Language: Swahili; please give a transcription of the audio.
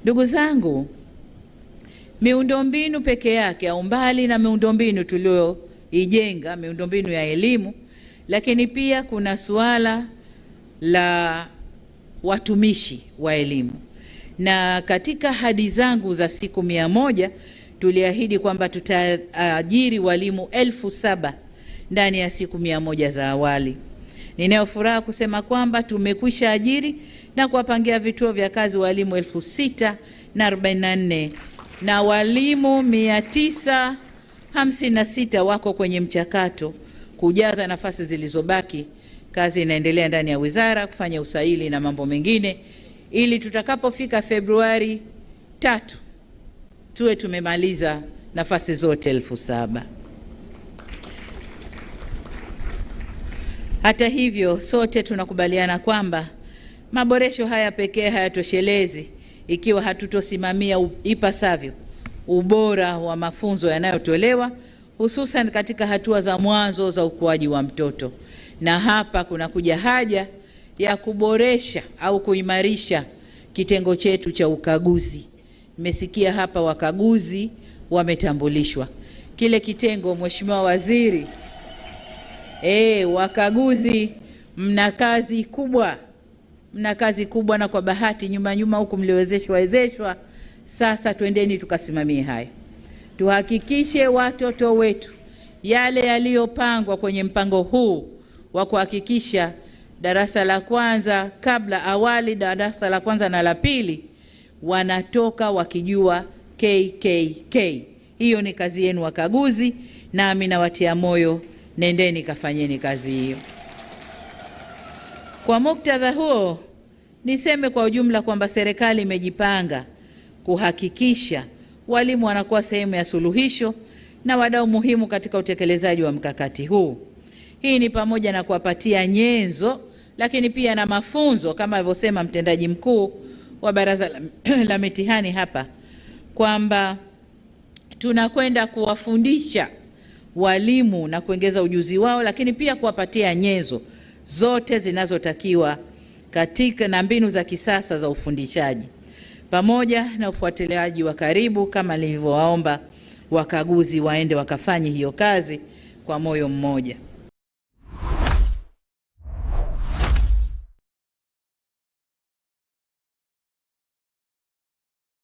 Ndugu zangu, miundombinu peke yake au mbali na miundombinu tulioijenga, miundombinu ya elimu, lakini pia kuna suala la watumishi wa elimu. Na katika ahadi zangu za siku 100 tuliahidi kwamba tutaajiri walimu 7,000 ndani ya siku 100 za awali. Ninayo furaha kusema kwamba tumekwisha ajiri na kuwapangia vituo vya kazi walimu 6,044 na walimu 956 wako kwenye mchakato kujaza nafasi zilizobaki. Kazi inaendelea ndani ya wizara kufanya usaili na mambo mengine, ili tutakapofika Februari 3 tuwe tumemaliza nafasi zote 7,000. Hata hivyo, sote tunakubaliana kwamba maboresho haya pekee hayatoshelezi ikiwa hatutosimamia ipasavyo ubora wa mafunzo yanayotolewa, hususan katika hatua za mwanzo za ukuaji wa mtoto. Na hapa kuna kuja haja ya kuboresha au kuimarisha kitengo chetu cha ukaguzi. Nimesikia hapa wakaguzi wametambulishwa. Kile kitengo, Mheshimiwa Waziri, wakaguzi mna kazi kubwa. Mna kazi kubwa, na kwa bahati nyuma huku mliwezeshwa. Sasa twendeni tukasimamie haya. Tuhakikishe watoto wetu yale yaliyopangwa kwenye mpango huu wa kuhakikisha darasa la kwanza, kabla awali darasa la kwanza na la pili, wanatoka wakijua KKK. Hiyo ni kazi yenu wakaguzi, nami nawatia moyo, nendeni kafanyeni kazi hiyo. Kwa muktadha huo, niseme kwa ujumla kwamba serikali imejipanga kuhakikisha walimu wanakuwa sehemu ya suluhisho na wadau muhimu katika utekelezaji wa mkakati huu. Hii ni pamoja na kuwapatia nyenzo, lakini pia na mafunzo, kama alivyosema mtendaji mkuu wa Baraza la Mitihani hapa kwamba tunakwenda kuwafundisha walimu na kuongeza ujuzi wao, lakini pia kuwapatia nyenzo zote zinazotakiwa katika na mbinu za kisasa za ufundishaji, pamoja na ufuatiliaji wa karibu, kama nilivyowaomba wakaguzi waende wakafanye hiyo kazi kwa moyo mmoja.